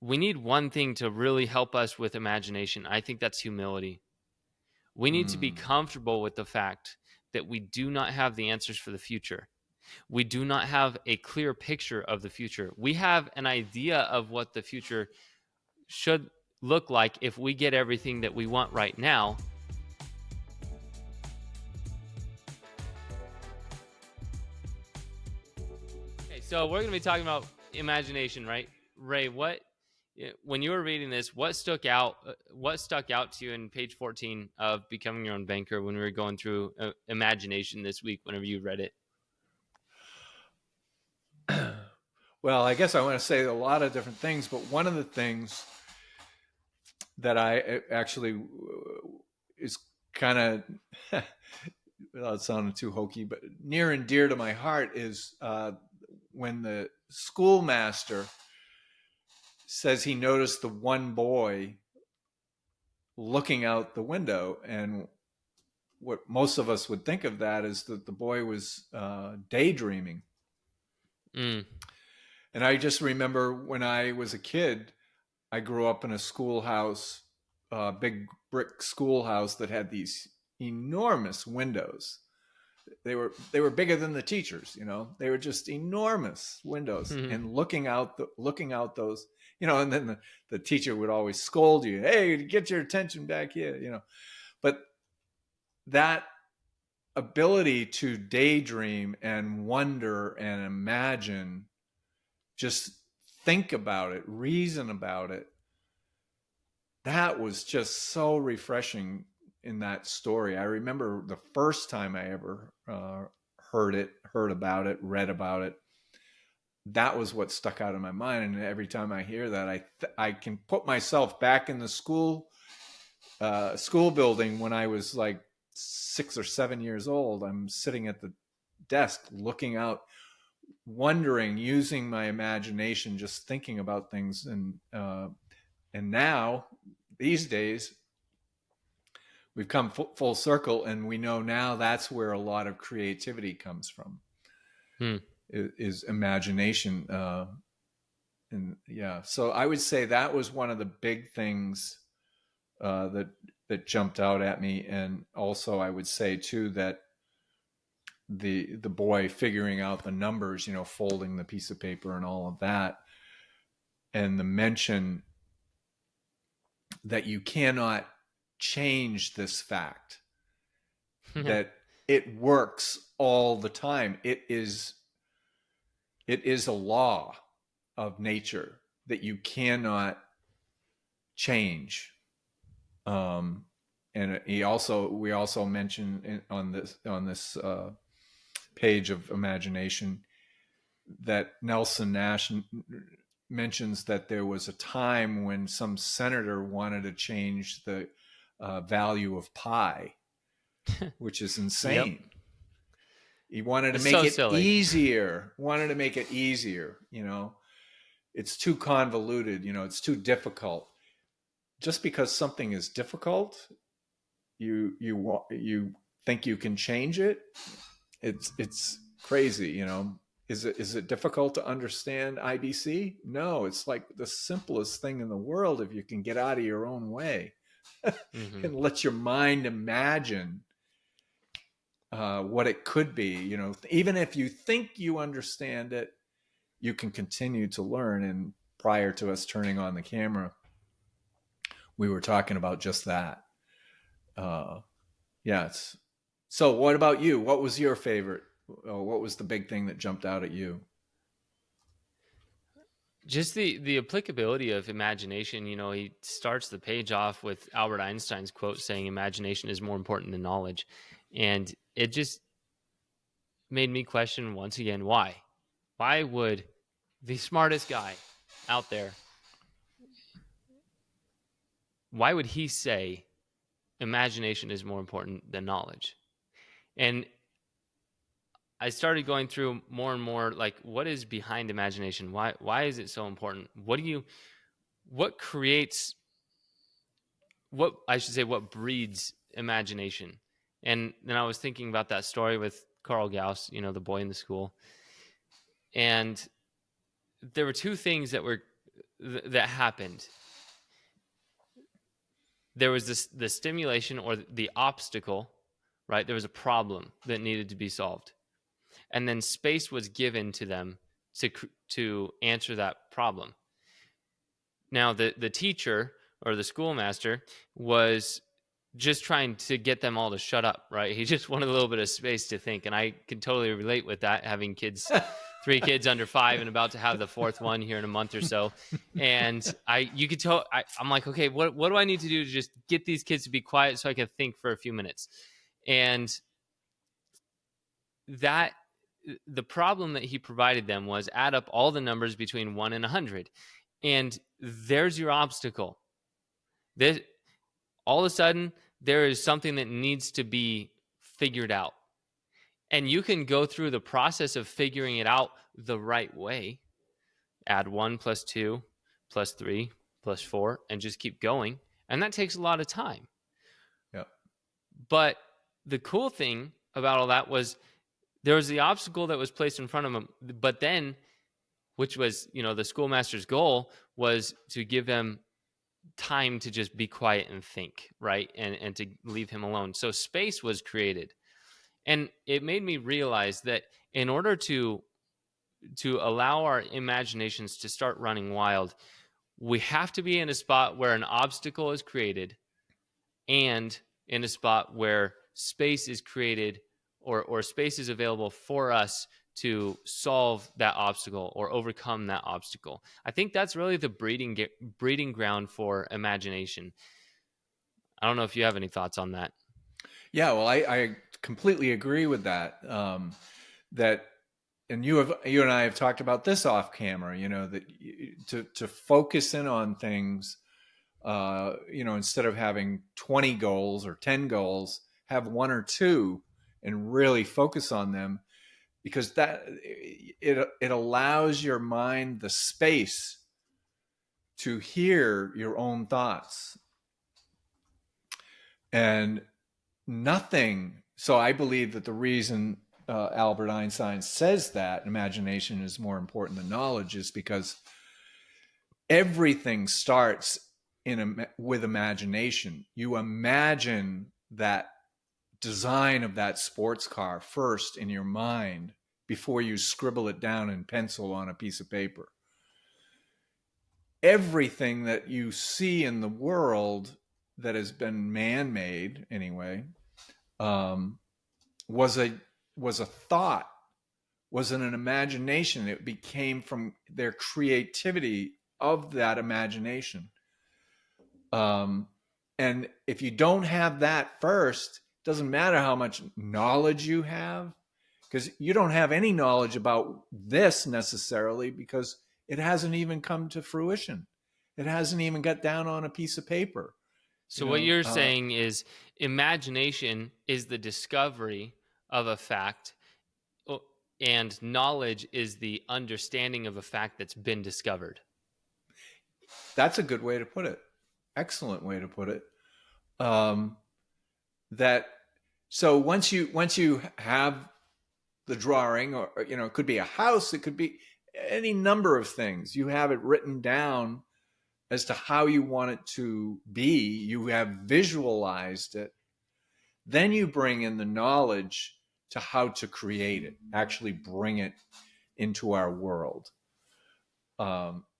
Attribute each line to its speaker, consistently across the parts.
Speaker 1: we need one thing to really help us with imagination. I think that's humility. We need to be comfortable with the fact that we do not have the answers for the future. We do not have a clear picture of the future. We have an idea of what the future should look like if we get everything that we want right now. Okay, so we're going to be talking about imagination, right? Ray, when you were reading this, what stuck out to you in page 14 of Becoming Your Own Banker when we were going through imagination this week whenever you read it?
Speaker 2: Well, I guess I want to say a lot of different things, but one of the things that I actually is kind of, without sounding too hokey, but near and dear to my heart is when the schoolmaster says he noticed the one boy looking out the window. And what most of us would think of that is that the boy was daydreaming.
Speaker 1: Mm.
Speaker 2: And I just remember when I was a kid, I grew up in a schoolhouse, big brick schoolhouse that had these enormous windows. They were bigger than the teachers, you know. They were just enormous windows, and looking out those, you know. And then the teacher would always scold you, "Hey, get your attention back here," you know. But that ability to daydream and wonder and imagine, just think about it, reason about it, that was just so refreshing in that story. I remember the first time I ever heard about it, read about it. That was what stuck out in my mind. And every time I hear that, I can put myself back in the school building when I was like 6 or 7 years old. I'm sitting at the desk looking out, wondering, using my imagination, just thinking about things. And now, these days, we've come full circle, and we know now that's where a lot of creativity comes from. Is imagination. And yeah, so I would say that was one of the big things that jumped out at me. And also I would say too that the boy figuring out the numbers, you know, folding the piece of paper and all of that, and the mention that you cannot change this fact, that it works all the time. It is a law of nature that you cannot change. And we also mentioned on this page of imagination that Nelson Nash mentions that there was a time when some senator wanted to change the value of pi, which is insane. Yep. He wanted to make it easier. You know, it's too convoluted. You know, it's too difficult. Just because something is difficult, you think you can change it. It's crazy. You know, is it difficult to understand IBC? No, it's like the simplest thing in the world if you can get out of your own way and let your mind imagine what it could be. You know, even if you think you understand it, you can continue to learn. And prior to us turning on the camera, we were talking about just that. So what about you? What was your favorite? What was the big thing that jumped out at you?
Speaker 1: Just the applicability of imagination. You know, he starts the page off with Albert Einstein's quote saying imagination is more important than knowledge. And it just made me question once again, why would the smartest guy out there, why would he say imagination is more important than knowledge? And I started going through more and more, like, what is behind imagination? Why is it so important? What breeds imagination? And then I was thinking about that story with Carl Gauss, you know, the boy in the school. And there were two things that were that happened. There was the stimulation or the obstacle, right? There was a problem that needed to be solved, and then space was given to them to answer that problem. Now, the teacher or the schoolmaster was just trying to get them all to shut up, right? He just wanted a little bit of space to think, and I can totally relate with that, having kids, 3 kids under 5 and about to have the 4th one here in a month or so. And you could tell, I'm like, okay, what do I need to do to just get these kids to be quiet so I can think for a few minutes? And that the problem that he provided them was add up all the numbers between 1 and 100. And there's your obstacle. This, all of a sudden, there is something that needs to be figured out. And you can go through the process of figuring it out the right way. Add 1 plus 2 plus 3 plus 4 and just keep going. And that takes a lot of time.
Speaker 2: Yep.
Speaker 1: But the cool thing about all that was there was the obstacle that was placed in front of them. But then, which was, the schoolmaster's goal, was to give them time to just be quiet and think, right? And to leave him alone. So space was created. And it made me realize that in order to allow our imaginations to start running wild, we have to be in a spot where an obstacle is created and in a spot where space is created or space is available for us to solve that obstacle or overcome that obstacle. I think that's really the breeding ground for imagination. I don't know if you have any thoughts on that.
Speaker 2: Yeah, well, I completely agree with that. And you and I have talked about this off camera. That to focus in on things. Instead of having 20 goals or 10 goals, have 1 or 2 and really focus on them, because that it allows your mind the space to hear your own thoughts. And nothing. So I believe that the reason Albert Einstein says that imagination is more important than knowledge is because everything starts with imagination. You imagine that design of that sports car first in your mind before you scribble it down in pencil on a piece of paper. Everything that you see in the world that has been man-made, anyway, was a thought, was an imagination. It became from their creativity of that imagination. And if you don't have that first, it doesn't matter how much knowledge you have, because you don't have any knowledge about this necessarily, because it hasn't even come to fruition. It hasn't even got down on a piece of paper.
Speaker 1: So what you're saying is imagination is the discovery of a fact, and knowledge is the understanding of a fact that's been discovered.
Speaker 2: That's a good way to put it. Excellent way to put it. So once you have the drawing, or it could be a house, it could be any number of things. You have it written down as to how you want it to be. You have visualized it. Then you bring in the knowledge to how to create it, actually bring it into our world.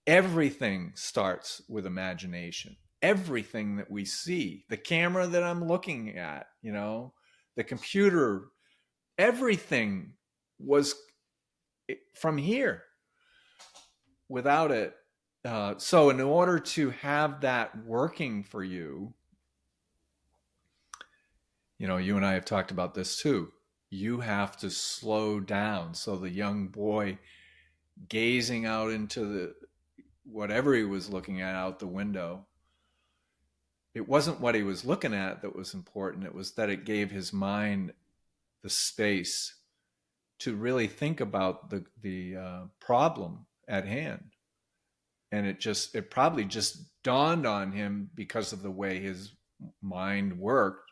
Speaker 2: Everything starts with imagination. Everything that we see, the camera that I'm looking at, the computer, everything was from here. Without it, so in order to have that working for you, you and I have talked about this too. You have to slow down. So the young boy gazing out into whatever he was looking at out the window, it wasn't what he was looking at that was important. It was that it gave his mind the space to really think about the problem at hand. And it probably just dawned on him because of the way his mind worked.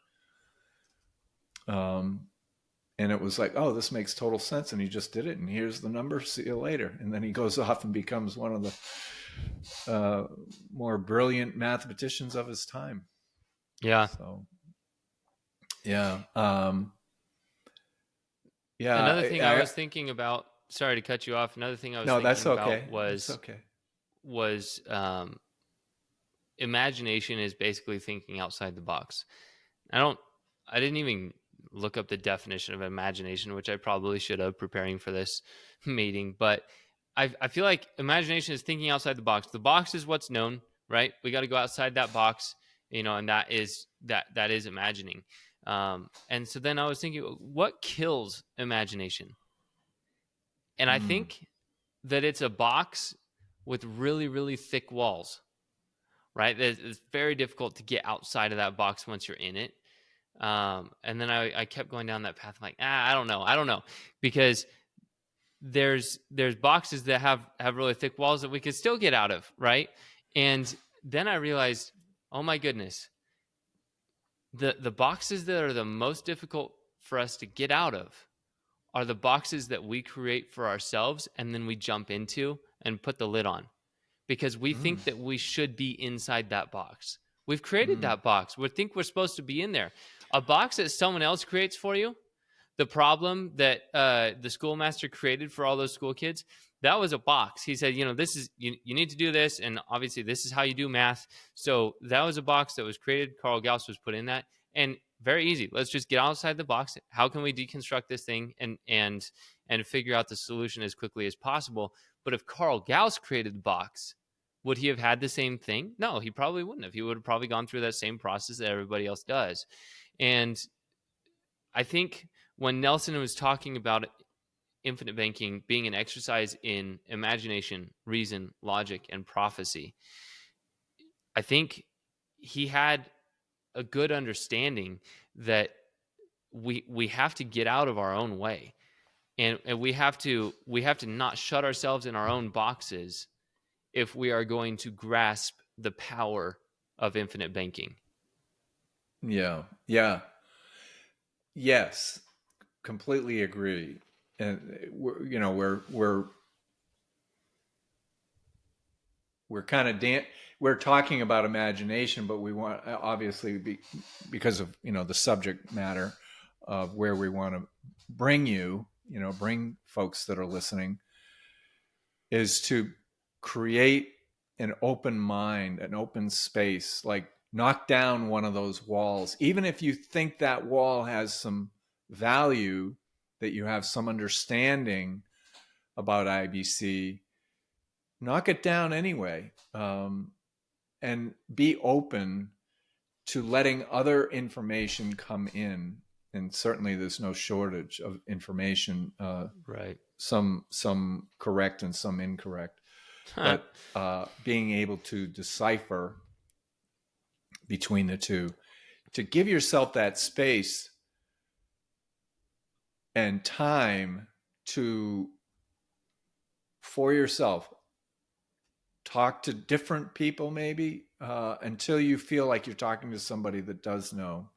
Speaker 2: And it was like, oh, this makes total sense. And he just did it. And here's the number. See you later. And then he goes off and becomes one of the more brilliant mathematicians of his time.
Speaker 1: Yeah.
Speaker 2: So, yeah. Yeah.
Speaker 1: Another thing I was thinking about, sorry to cut you off. Another thing I was
Speaker 2: No, that's
Speaker 1: thinking
Speaker 2: okay.
Speaker 1: about
Speaker 2: That's okay.
Speaker 1: was imagination is basically thinking outside the box. I didn't even look up the definition of imagination, which I probably should have preparing for this meeting, but I feel like imagination is thinking outside the box. The box is what's known, right? We got to go outside that box, and that is imagining. And so then I was thinking, what kills imagination? And I
Speaker 2: Mm.
Speaker 1: think that it's a box with really, really thick walls, right? It's very difficult to get outside of that box once you're in it. And then I kept going down that path. I'm like, I don't know, because there's boxes that have really thick walls that we could still get out of, right? And then I realized, oh my goodness, the boxes that are the most difficult for us to get out of are the boxes that we create for ourselves and then we jump into and put the lid on, because we
Speaker 2: Mm.
Speaker 1: think that we should be inside that box. We've created
Speaker 2: Mm.
Speaker 1: that box. We think we're supposed to be in there. A box that someone else creates for you, the problem that the schoolmaster created for all those school kids, that was a box. He said, this is, you need to do this, and obviously this is how you do math. So that was a box that was created. Carl Gauss was put in that, and very easy. Let's just get outside the box. How can we deconstruct this thing and figure out the solution as quickly as possible? But if Carl Gauss created the box, would he have had the same thing? No, he probably wouldn't have. He would have probably gone through that same process that everybody else does. And I think when Nelson was talking about infinite banking being an exercise in imagination, reason, logic, and prophecy, I think he had a good understanding that we have to get out of our own way, and we have to not shut ourselves in our own boxes if we are going to grasp the power of infinite banking.
Speaker 2: Yeah. Yeah. Yes. Completely agree. And we're kind of we're talking about imagination, but we want, obviously, because of the subject matter of where we want to bring bring folks that are listening, is to create an open mind, an open space, like knock down one of those walls, even if you think that wall has some value, that you have some understanding about IBC, knock it down anyway, and be open to letting other information come in. And certainly, there's no shortage of information.
Speaker 1: Right.
Speaker 2: Some correct and some incorrect, but being able to decipher between the two, to give yourself that space and time to, for yourself, talk to different people, maybe until you feel like you're talking to somebody that does know,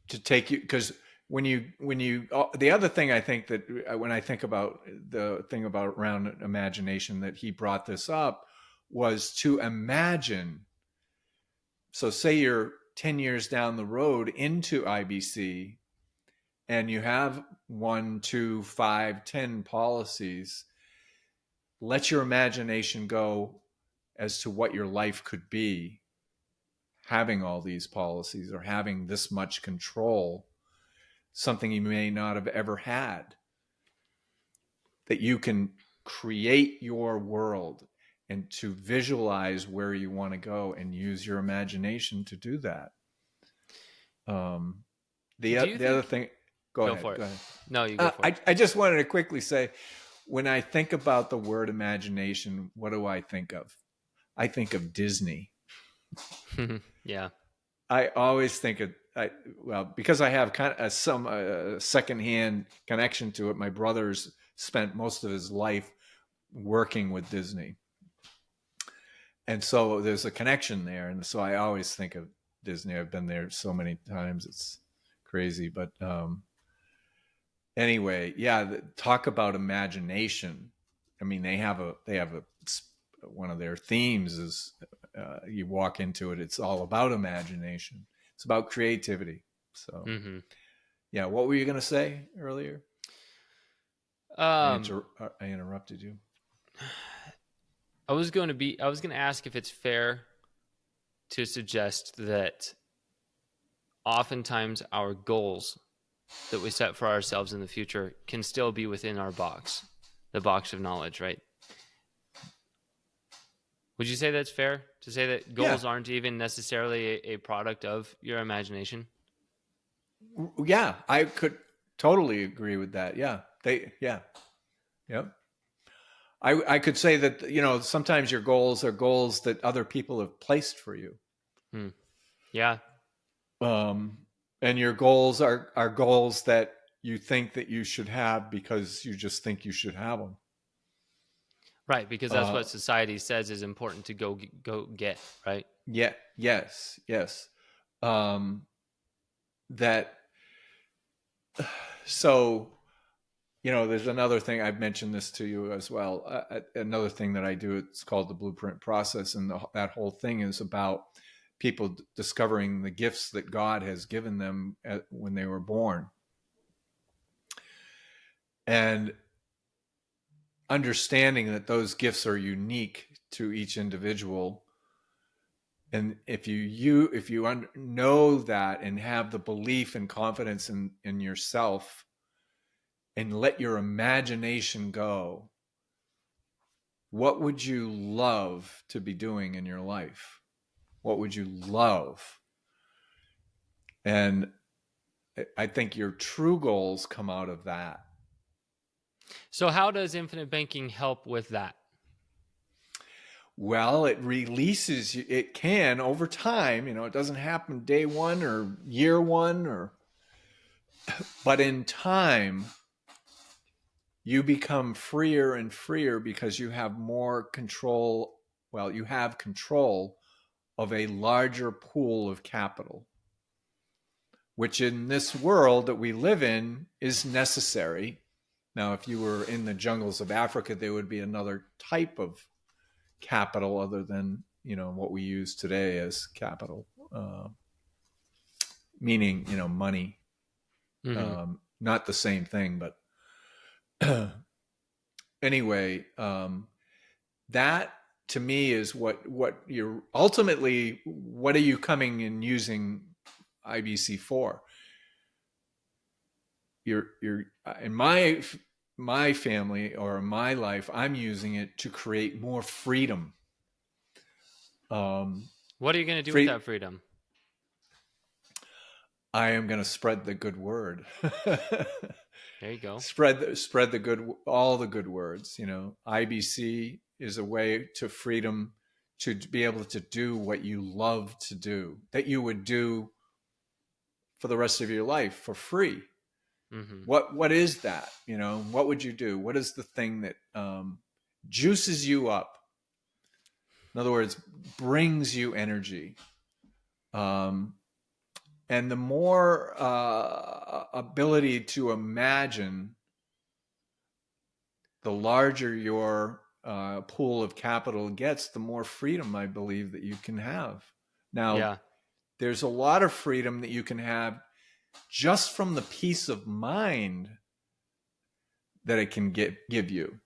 Speaker 2: to take you, because when you the other thing, I think that when I think about the thing about around imagination, that he brought this up, was to imagine. So say you're 10 years down the road into IBC and you have 1, 2, 5, 10 policies. Let your imagination go as to what your life could be having all these policies, or having this much control, something you may not have ever had, that you can create your world and to visualize where you want to go and use your imagination to do that. The other thing, go ahead.
Speaker 1: No, you go for it.
Speaker 2: I just wanted to quickly say, when I think about the word imagination, what do I think of? I think of Disney.
Speaker 1: Yeah.
Speaker 2: I always think of, because I have kind of some secondhand connection to it. My brother's spent most of his life working with Disney, and so there's a connection there. And so I always think of Disney. I've been there so many times; it's crazy. But anyway, yeah, talk about imagination. I mean, they have a one of their themes is you walk into it, it's all about imagination. It's about creativity. So,
Speaker 1: Mm-hmm.
Speaker 2: yeah. What were you going to say earlier? I interrupted you.
Speaker 1: I was going to ask if it's fair to suggest that oftentimes our goals that we set for ourselves in the future can still be within our box, the box of knowledge, right? Would you say that's fair to say that
Speaker 2: Yeah.
Speaker 1: goals aren't even necessarily a product of your imagination?
Speaker 2: Yeah. I could totally agree with that. Yeah. Yeah. Yep. I could say that, sometimes your goals are goals that other people have placed for you.
Speaker 1: Hmm. Yeah.
Speaker 2: Um, and your goals are goals that you think that you should have because you just think you should have them.
Speaker 1: Right, because that's
Speaker 2: Uh,
Speaker 1: what society says is important to go get, right?
Speaker 2: yeah. Yes. Yes. Um, that, so, there's another thing. I've mentioned this to you as well. Another thing that I do, it's called the blueprint process. And that whole thing is about people discovering the gifts that God has given them when they were born. And understanding that those gifts are unique to each individual. And if you know that and have the belief and confidence in yourself and let your imagination go, what would you love to be doing in your life? What would you love? And I think your true goals come out of that.
Speaker 1: So how does infinite banking help with that?
Speaker 2: Well, it releases you. It can over time. It doesn't happen day one or year one, but in time, you become freer and freer because you have more control. Well, you have control of a larger pool of capital, which in this world that we live in is necessary. Now, if you were in the jungles of Africa, there would be another type of capital other than what we use today as capital, meaning money.
Speaker 1: Mm-hmm.
Speaker 2: Not the same thing, but anyway, that to me is what you're ultimately. What are you coming and using IBC for? You're in my family or my life. I'm using it to create more freedom.
Speaker 1: What are you going to do with
Speaker 2: Free.
Speaker 1: that freedom?
Speaker 2: I am going to spread the good word.
Speaker 1: There you go.
Speaker 2: spread the good, all the good words. IBC is a way to freedom, to be able to do what you love to do, that you would do for the rest of your life for free.
Speaker 1: Mm-hmm.
Speaker 2: What is that? What would you do? What is the thing that juices you up? In other words, brings you energy. And the more ability to imagine, the larger your pool of capital gets, the more freedom I believe that you can have. Now,
Speaker 1: Yeah.
Speaker 2: there's a lot of freedom that you can have just from the peace of mind that it can give you.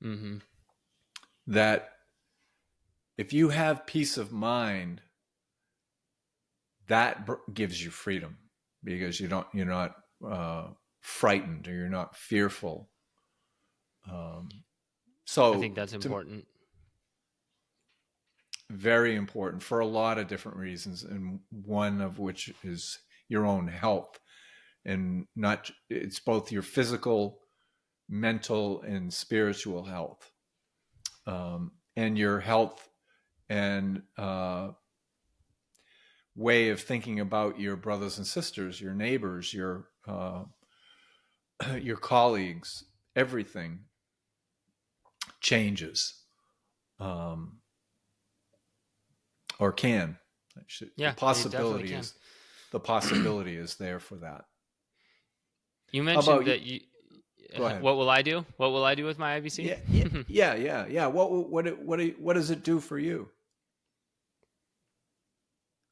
Speaker 1: Mm-hmm.
Speaker 2: That if you have peace of mind, that gives you freedom because you're not frightened or you're not fearful.
Speaker 1: I
Speaker 2: So
Speaker 1: think that's important.
Speaker 2: very important for a lot of different reasons, and one of which is your own health, and not it's both your physical, mental, and spiritual health, and your health and way of thinking about your brothers and sisters, your neighbors, your colleagues. Everything changes, um, or can. The
Speaker 1: Yeah, it definitely
Speaker 2: possibility
Speaker 1: can.
Speaker 2: is the possibility is there for that.
Speaker 1: You
Speaker 2: How
Speaker 1: mentioned
Speaker 2: about you?
Speaker 1: that you
Speaker 2: Go ahead.
Speaker 1: What will I do? What will I do with my IBC?
Speaker 2: Yeah. What does it do for you?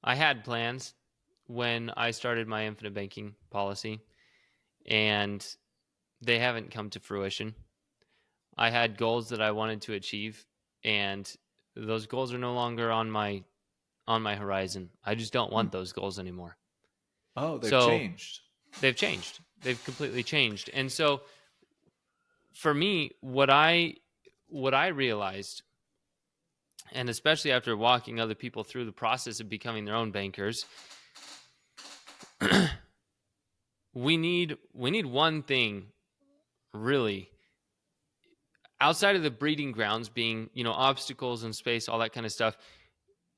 Speaker 1: I had plans when I started my infinite banking policy, and they haven't come to fruition. I had goals that I wanted to achieve, and those goals are no longer on my horizon. I just don't
Speaker 2: Hmm.
Speaker 1: want those goals anymore.
Speaker 2: Oh, they've
Speaker 1: So
Speaker 2: changed.
Speaker 1: they've changed. They've completely changed. And so for me, what I realized, and especially after walking other people through the process of becoming their own bankers, we need one thing really outside of the breeding grounds being, obstacles in space, all that kind of stuff.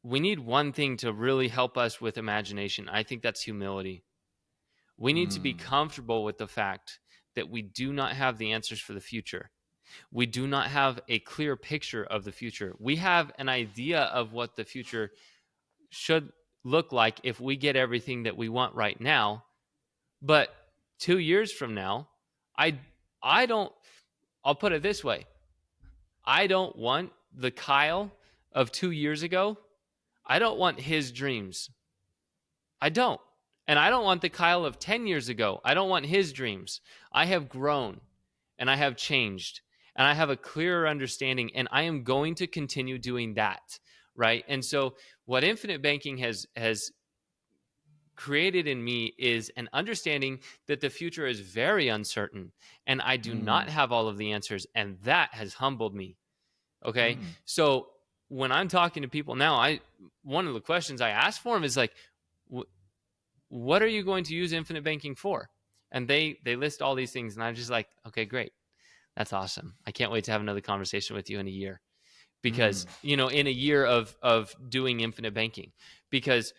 Speaker 1: We need one thing to really help us with imagination. I think that's humility. We need to be
Speaker 2: Mm.
Speaker 1: comfortable with the fact that we do not have the answers for the future. We do not have a clear picture of the future. We have an idea of what the future should look like if we get everything that we want right now. But 2 years from now, I I don't I'll put it this way. I don't want the Kyle of 2 years ago. I don't want his dreams. I don't. And I don't want the Kyle of 10 years ago. I don't want his dreams. I have grown and I have changed and I have a clearer understanding, and I am going to continue doing that. Right. And so what infinite banking has created in me is an understanding that the future is very uncertain and I do not
Speaker 2: Mm.
Speaker 1: have all of the answers. And that has humbled me. Okay.
Speaker 2: Mm.
Speaker 1: So when I'm talking to people now, one of the questions I ask for them is like, what are you going to use infinite banking for? And they list all these things, and I'm just like, okay, great. That's awesome. I can't wait to have another conversation with you in a year. Because,
Speaker 2: Mm.
Speaker 1: in a year of doing infinite banking, because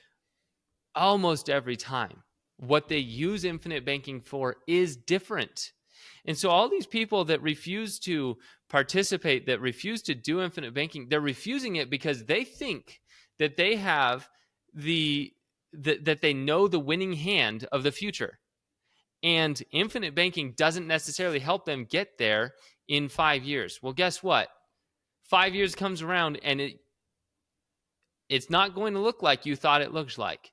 Speaker 1: almost every time what they use infinite banking for is different. And so all these people that refuse to participate, that refuse to do infinite banking, they're refusing it because they think that they have that they know the winning hand of the future. And infinite banking doesn't necessarily help them get there in 5 years. Well, guess what? 5 years comes around and it's not going to look like you thought it looks like.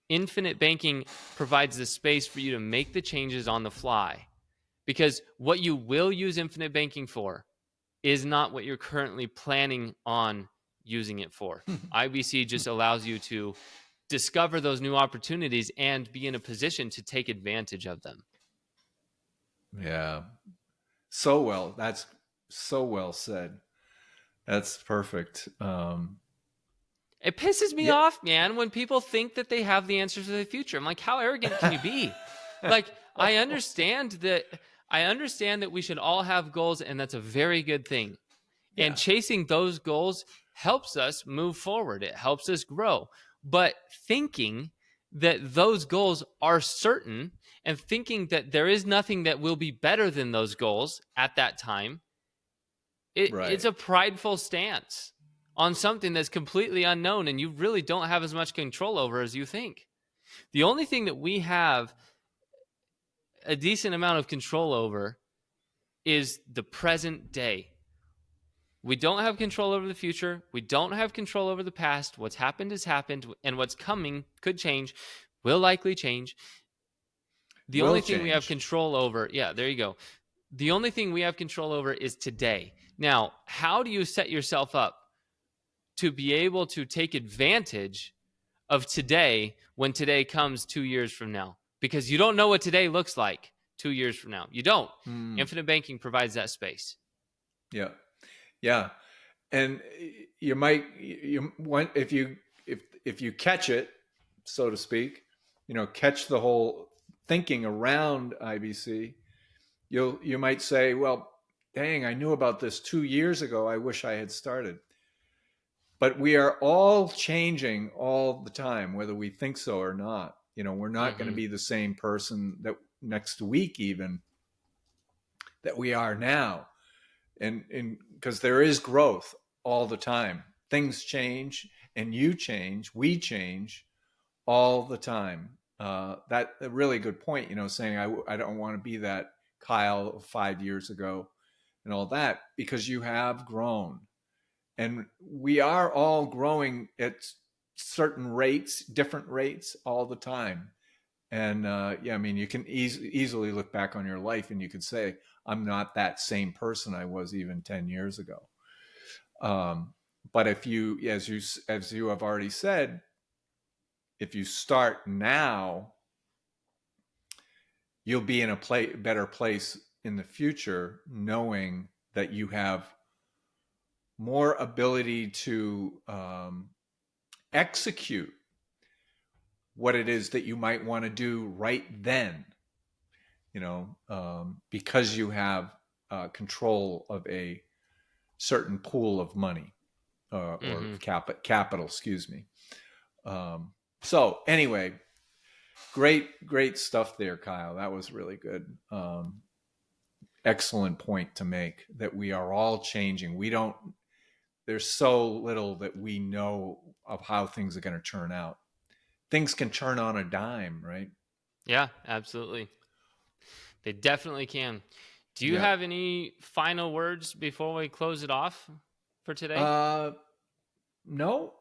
Speaker 1: Infinite banking provides the space for you to make the changes on the fly, because what you will use infinite banking for is not what you're currently planning on using it for. IBC just allows you to discover those new opportunities and be in a position to take advantage of them.
Speaker 2: Yeah. That's so well said. That's perfect.
Speaker 1: It pisses me
Speaker 2: Yeah.
Speaker 1: off, man, when people think that they have the answers to the future. I'm like, how arrogant can you be? Like, I understand that we should all have goals, and that's a very good thing. And
Speaker 2: Yeah.
Speaker 1: chasing those goals helps us move forward. It helps us grow. But thinking that those goals are certain and thinking that there is nothing that will be better than those goals at that time, it's
Speaker 2: Right.
Speaker 1: a prideful stance on something that's completely unknown and you really don't have as much control over as you think. The only thing that we have a decent amount of control over is the present day. We don't have control over the future. We don't have control over the past. What's happened has happened, and what's coming could change, will likely change. The
Speaker 2: Will
Speaker 1: only thing we have
Speaker 2: change.
Speaker 1: control over, yeah, there you go. The only thing we have control over is today. Now, how do you set yourself up to be able to take advantage of today when today comes 2 years from now? Because you don't know what today looks like 2 years from now. You don't.
Speaker 2: Mm.
Speaker 1: Infinite banking provides that space.
Speaker 2: Yeah. Yeah. And you want if you catch it, so to speak, catch the whole thinking around IBC, you might say, well, dang, I knew about this 2 years ago. I wish I had started. But we are all changing all the time, whether we think so or not. We're not going to
Speaker 1: Mm-hmm.
Speaker 2: be the same person that next week even that we are now. And because there is growth all the time. Things change and you change, we change all the time. That a really good point, saying I don't want to be that Kyle 5 years ago and all that, because you have grown. And we are all growing at certain rates, different rates all the time. And yeah, I mean, you can easily look back on your life and you could say, I'm not that same person I was even 10 years ago. But if you, as you have already said, if you start now, you'll be in a better place in the future, knowing that you have more ability to execute what it is that you might want to do right then, because you have control of a certain pool of money or capital, excuse me. So anyway, great stuff there, Kyle. That was really good. Excellent point to make, that we are all changing. There's so little that we know of how things are going to turn out. Things can turn on a dime, right?
Speaker 1: Yeah, absolutely. They definitely can. Do you have any final words before we close it off for today?
Speaker 2: No.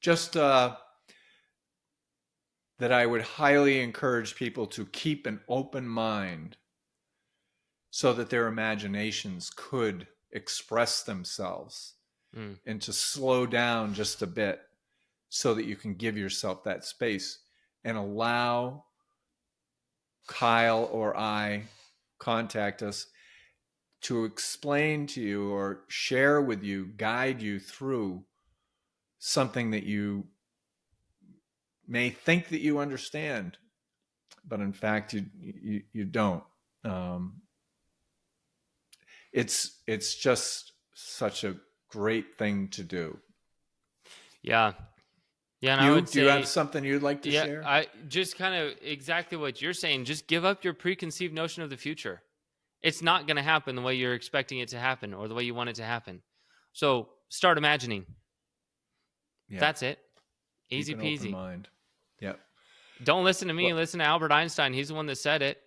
Speaker 2: Just that I would highly encourage people to keep an open mind so that their imaginations could express themselves, and to slow down just a bit so that you can give yourself that space and allow Kyle or I contact us to explain to you or share with you, guide you through something that you may think that you understand, but in fact you don't. It's just such a great thing to do.
Speaker 1: Yeah. And I would say,
Speaker 2: do you have something you'd like to share?
Speaker 1: I just kind of exactly what you're saying. Just give up your preconceived notion of the future. It's not going to happen the way you're expecting it to happen or the way you want it to happen. So start imagining. Yeah. That's it. Easy peasy.
Speaker 2: Open mind. Yep.
Speaker 1: Don't listen to me. Listen to Albert Einstein. He's the one that said it.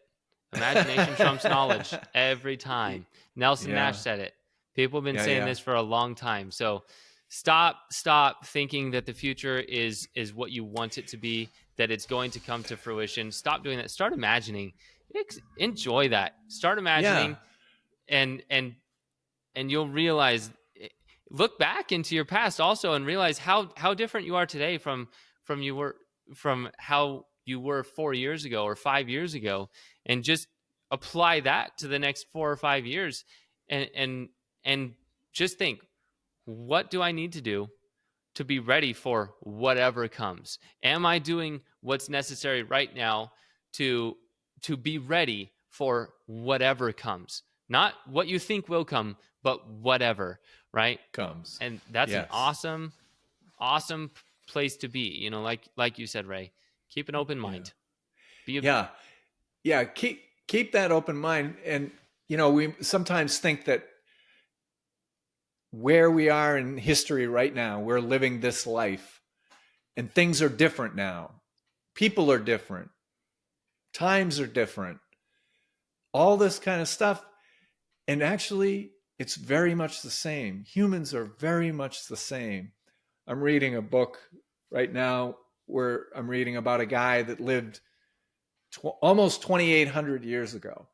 Speaker 1: Imagination trumps knowledge every time. Nelson Nash said it. People have been saying this for a long time. So stop thinking that the future is what you want it to be, that it's going to come to fruition. Stop doing that. Start imagining. Enjoy that. Start imagining, and you'll realize. Look back into your past also and realize how different you are today from how you were 4 years ago or 5 years ago, and just apply that to the next 4 or 5 years, and just think, what do I need to do to be ready for whatever comes? Am I doing what's necessary right now to be ready for whatever comes? Not what you think will come, but whatever, right?
Speaker 2: Comes.
Speaker 1: And that's an awesome place to be. Like you said, Ray, keep an open mind.
Speaker 2: Keep that open mind. And, we sometimes think that where we are in history right now, we're living this life and things are different now. People are different. Times are different. All this kind of stuff. And actually, it's very much the same. Humans are very much the same. I'm reading a book right now where I'm reading about a guy that lived almost 2,800 years ago,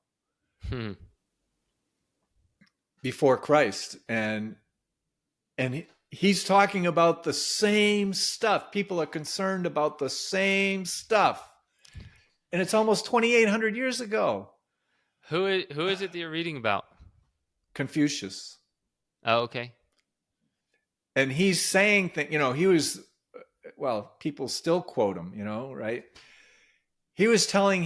Speaker 2: before Christ. And he's talking about the same stuff. People are concerned about the same stuff. And it's almost 2,800 years ago.
Speaker 1: Who is it that you're reading about?
Speaker 2: Confucius.
Speaker 1: Oh, okay.
Speaker 2: And he's saying that, he was, people still quote him, right? He was telling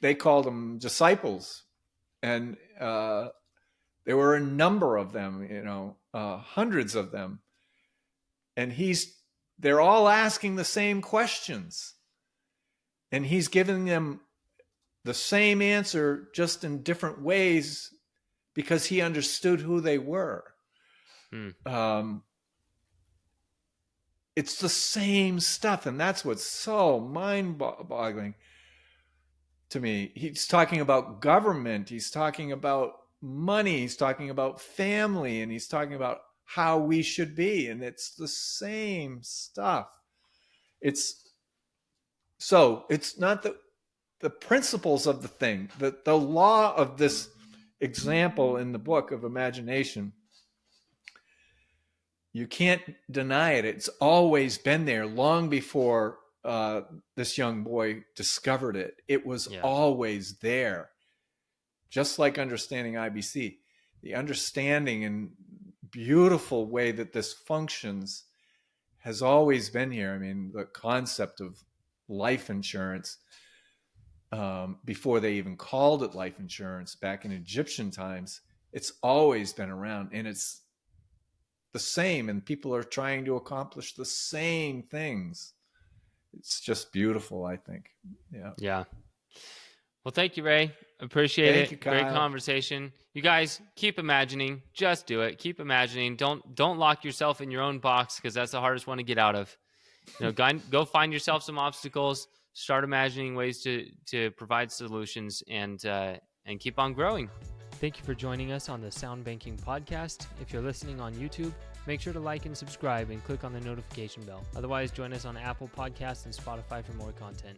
Speaker 2: they called them disciples. And there were a number of them, hundreds of them. And they're all asking the same questions. And he's giving them the same answer, just in different ways, because he understood who they were. It's the same stuff, and that's what's so mind-boggling. to me. He's talking about government. He's talking about money. He's talking about family, and he's talking about how we should be. And it's the same stuff. It's it's not the principles of the thing, the law of this example in the book of imagination. You can't deny it. It's always been there long before this young boy discovered it. It was always there. Just like understanding IBC, the understanding and beautiful way that this functions has always been here. I mean, the concept of life insurance, before they even called it life insurance back in Egyptian times, it's always been around, and it's the same, and people are trying to accomplish the same things. It's just beautiful, I think.
Speaker 1: Yeah. Well, thank you, Ray. Appreciate
Speaker 2: Thank
Speaker 1: it.
Speaker 2: you, Kyle.
Speaker 1: Great conversation. You guys keep imagining. Just do it. Keep imagining. Don't lock yourself in your own box, because that's the hardest one to get out of. Go find yourself some obstacles. Start imagining ways to provide solutions, and keep on growing. Thank you for joining us on the Sound Banking Podcast. If you're listening on YouTube, make sure to like and subscribe and click on the notification bell. Otherwise, join us on Apple Podcasts and Spotify for more content.